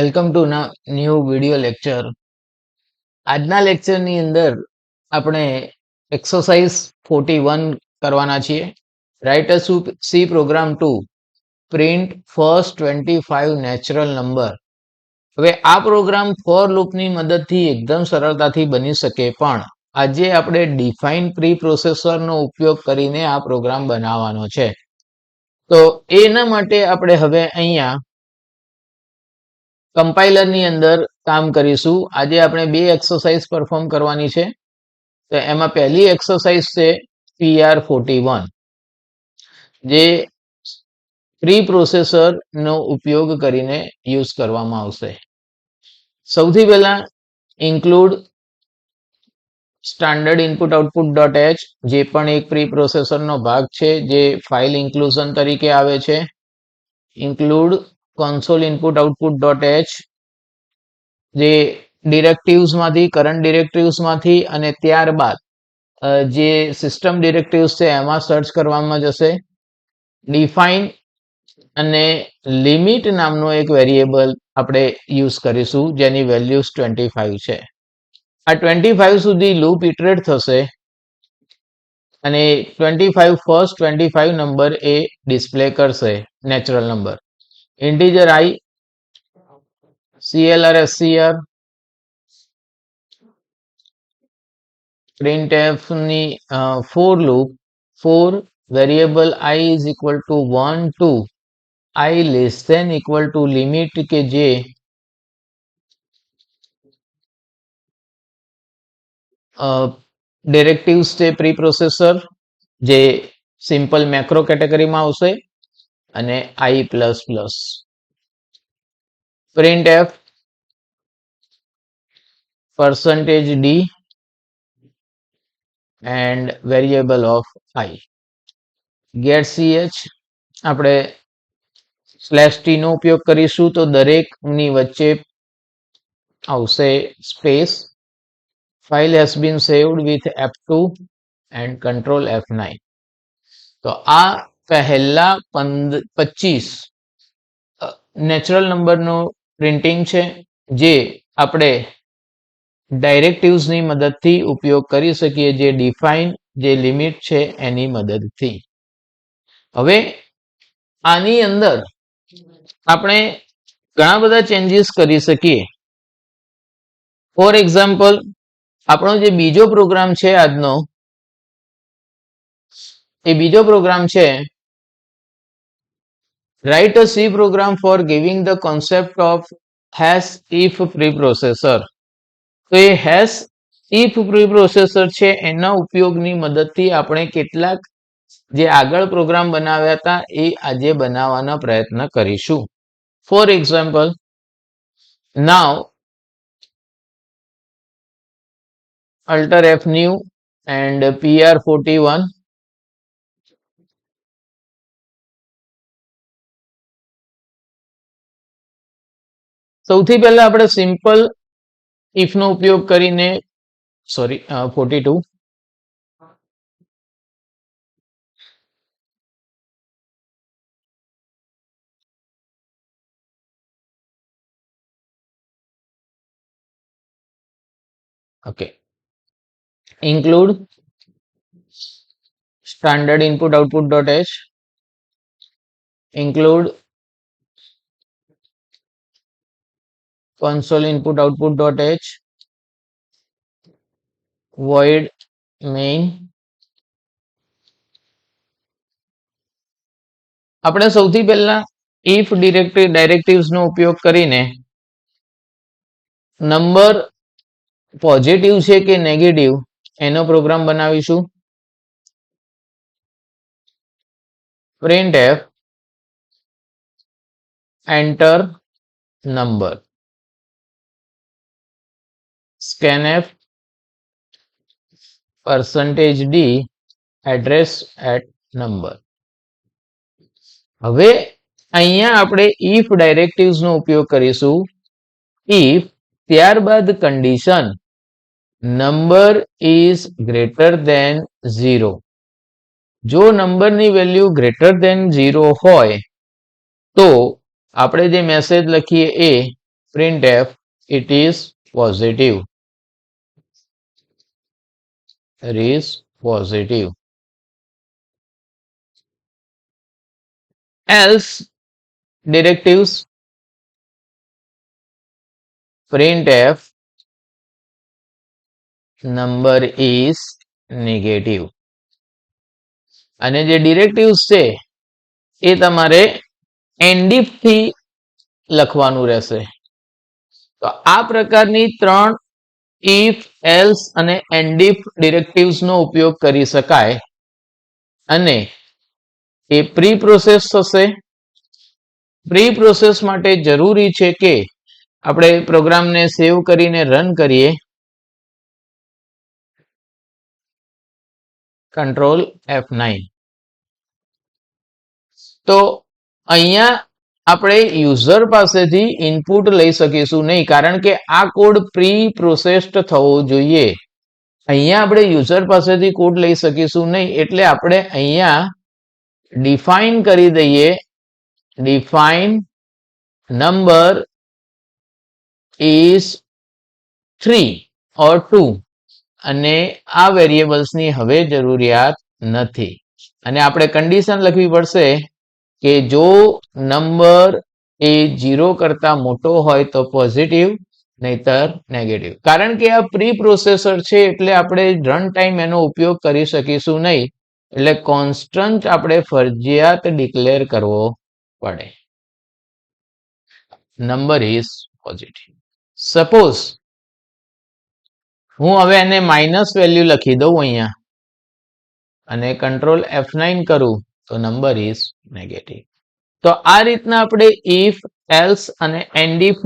Welcome to new video lecture. આજના લેક્ચરની અંદર આપણે એક્સરસાઇઝ 41 કરવાના છીએ. Write a C program to print first 25 natural number. હવે આ પ્રોગ્રામ ફોર લૂપની મદદથી એકદમ સરળતાથી બની શકે, પણ આજે આપણે ડિફાઇન પ્રી પ્રોસેસરનો ઉપયોગ કરીને આ પ્રોગ્રામ બનાવવાનો છે. તો એના માટે આપણે હવે અહીંયા કમ્પાઇલરની અંદર કામ કરીશું. આજે આપણે બે એક્સરસાઇઝ પરફોર્મ કરવાની છે. તો એમાં પહેલી એક્સરસાઇઝ છે PR41, જે પ્રી પ્રોસેસર નો ઉપયોગ કરીને યુઝ કરવામાં આવશે. સૌથી પહેલા include standard input output dot H, જે પણ એક પ્રી પ્રોસેસરનો ભાગ છે, જે ફાઇલ ઇન્ક્લુઝન તરીકે આવે છે. ઇન્ક્લુડ console input output.h, જે ડિરેક્ટિવ્સમાંથી કરંટ ડિરેક્ટિવ્સમાંથી અને ત્યારબાદ જે સિસ્ટમ ડિરેક્ટિવ્સ છે એમાં સર્ચ કરવામાં જશે. ડિફાઇન અને લિમિટ નામનો એક વેરિયેબલ આપણે યુઝ કરીશું, જેની વેલ્યુઝ 25 છે. આ 25 સુધી લૂપ ઇટરેટ થશે અને 25 ફર્સ્ટ 25 નંબર એ ડિસ્પ્લે કરશે, natural number. Integer I, CLR SCR, printf ની for loop for variable I is equal to 1 to I less than equal to limit, કે જે ડિરેક્ટિવ્સ છે પ્રી પ્રોસેસર, જે સિમ્પલ મેક્રો કેટેગરીમાં આવશે, અને I++. printf %d and variable of I. get ch આપણે /t નો ઉપયોગ કરીશું, તો દરેકની વચ્ચે આવશે space. File has been saved with F2 and control F9. તો આ પહેલા 25 નેચરલ નંબરનું પ્રિન્ટિંગ છે, જે આપણે ડાયરેક્ટિવ્સની મદદથી ઉપયોગ કરી શકીએ, જે ડિફાઇન, જે લિમિટ છે એની મદદથી. હવે આની અંદર આપણે ઘણા બધા ચેન્જીસ કરી શકીએ. ફોર એક્ઝામ્પલ, આપણો જે બીજો પ્રોગ્રામ છે આજનો, એ બીજો પ્રોગ્રામ છે write a C program for giving the concept of hash if preprocessor. તો એ hash if preprocessor છે એના ઉપયોગની મદદથી આપણે કેટલાક જે આગળ પ્રોગ્રામ બનાવ્યા હતા એ આજે બનાવવાનો પ્રયત્ન કરીશું. For example, now alter f new and PR41. સૌથી પહેલા આપણે સિમ્પલ ઇફ નો ઉપયોગ કરીને 42 okay. include standard input output dot h, include console input output dot h, void main. આપણે સૌથી પહેલા if ડાયરેક્ટિવ્સ નો ઉપયોગ કરીને નંબર પોઝિટિવ છે કે નેગેટિવ એનો પ્રોગ્રામ બનાવીશું. printf enter number, scanf %d address at number. હવે અહીંયા આપણે if ડાયરેક્ટિવ્સ નો ઉપયોગ કરીશું. if ત્યારબાદ condition number is greater than 0. જો નંબરની વેલ્યુ ગ્રેટર ધેન 0 હોય તો આપણે જે મેસેજ લખીએ એ printf, it is positive. It is positive. Else directives, printf, number is negative. અને જે ડિરેક્ટિવ્સ છે એ તમારે એન્ડિફ થી લખવાનું રહેશે. તો આ પ્રકારની 3 ઇફ, એલ્સ અને એન્ડિફ ડિરેક્ટિવ્સ નો ઉપયોગ કરી શકાય અને એ પ્રી પ્રોસેસ થશે. પ્રી પ્રોસેસ માટે જરૂરી છે કે આપણે પ્રોગ્રામને સેવ કરીને રન કરીએ. Control F9. તો અહીંયા આપણે યુઝર પાસેથી ઇનપુટ લઈ શકીશું નહીં, કારણ કે આ કોડ પ્રી પ્રોસેસ્ડ થવો જોઈએ. અહીંયા આપણે યુઝર પાસેથી કોડ લઈ શકીશું નહીં, એટલે આપણે અહીંયા ડિફાઇન કરી દઈએ, ડિફાઇન નંબર ઇઝ 3 or 2, અને આ વેરિયેબલ્સની હવે જરૂરિયાત નથી. અને આપણે કન્ડિશન લખવી પડશે કે જો નંબર એ 0 કરતા મોટો હોય તો પોઝિટિવ, નહીતર નેગેટિવ. કારણ કે આ પ્રી પ્રોસેસર છે એટલે આપણે રન ટાઈમ એનો ઉપયોગ કરી શકીશું નહીં, એટલે કોન્સ્ટન્ટ આપણે ફરજિયાત ડિક્લેર કરવો પડે. Number is positive. સપોઝ હું હવે એને માઇનસ વેલ્યુ લખી દઉં અહીંયા અને કંટ્રોલ F9 કરું તો નંબર ઇઝ નેગેટિવ. તો આ રીતના આપણે ઇફ, એલ્સ અને એન્ડિફ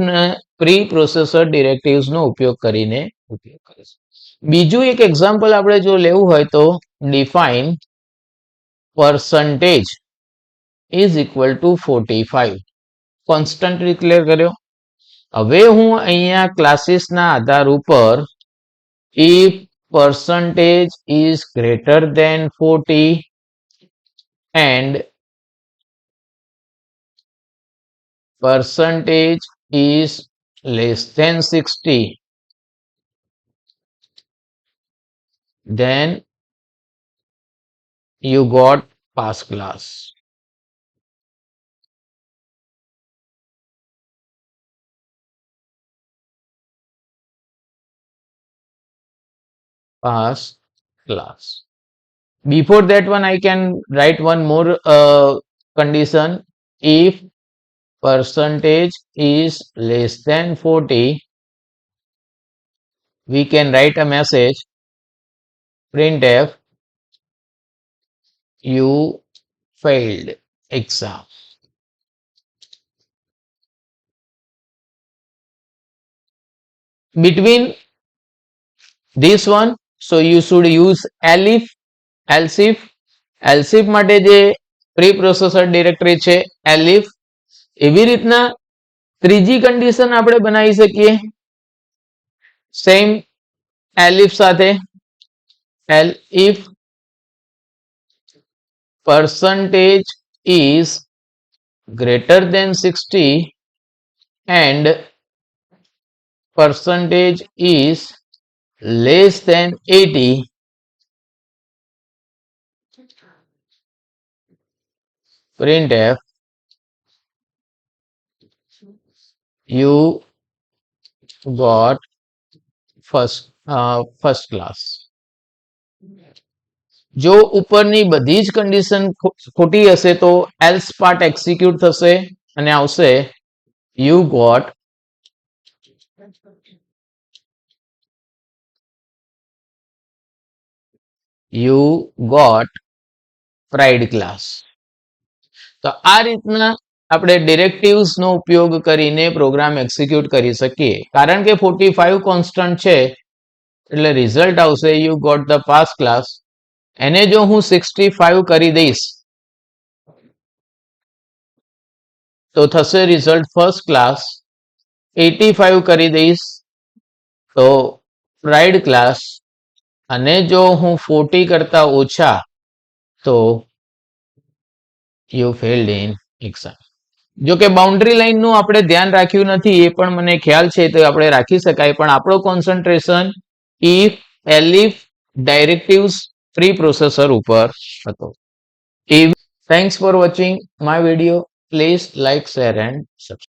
પ્રી પ્રોસેસર ડિરેક્ટિવ્સ નો ઉપયોગ કરીને ઉપયોગ કરીશું. બીજું એક એક્ઝામ્પલ આપણે જો લેવું હોય તો define percentage is equal to 45. Constant declare કર્યો. હવે હું અહીંયા ક્લાસીસના આધાર ઉપર if percentage is greater than 40 and percentage is less than 60, then you got pass class. Pass class. Before that one, I can write one more condition. If percentage is less than 40, we can write a message printf, you failed exam. Between this one, so you should use elif, elsif. elsif માટે જે pre processor directory છે elif. એવી રીતના ત્રીજી condition આપણે બનાવી શકીએ same elif સાથે. elif percentage is greater than 60 and percentage is less than 80, printf, you got first class. જો ઉપરની બધી જ કન્ડિશન ખોટી હશે તો એલ્સ પાર્ટ એક્ઝિક્યુટ થશે અને આવશે you got pride class. તો આ રીતના આપણે ડિરેક્ટિવ્સ નો ઉપયોગ કરીને પ્રોગ્રામ એક્ઝિક્યુટ કરી શકીએ. કારણ કે 45 કોન્સ્ટન્ટ છે એટલે રિઝલ્ટ આવશે you got the pass class. એને જો હું 65 કરી દઈશ તો થશે રિઝલ્ટ ફર્સ્ટ ક્લાસ. 85 કરી દઈશ તો પ્રાઇડ ક્લાસ. અને જો હું 40 કરતા ઓછા તો you failed in exam. જો કે બાઉન્ડ્રી લાઈનનું આપણે ધ્યાન રાખ્યું નથી એ પણ મને ખ્યાલ છે, તો આપણે રાખી શકાય, પણ આપણો કોન્સન્ટ્રેશન ઇફ એલિફ ડાયરેક્ટિવ્સ પ્રી પ્રોસેસર ઉપર હતો. Thanks for watching my video. Please like, share and subscribe.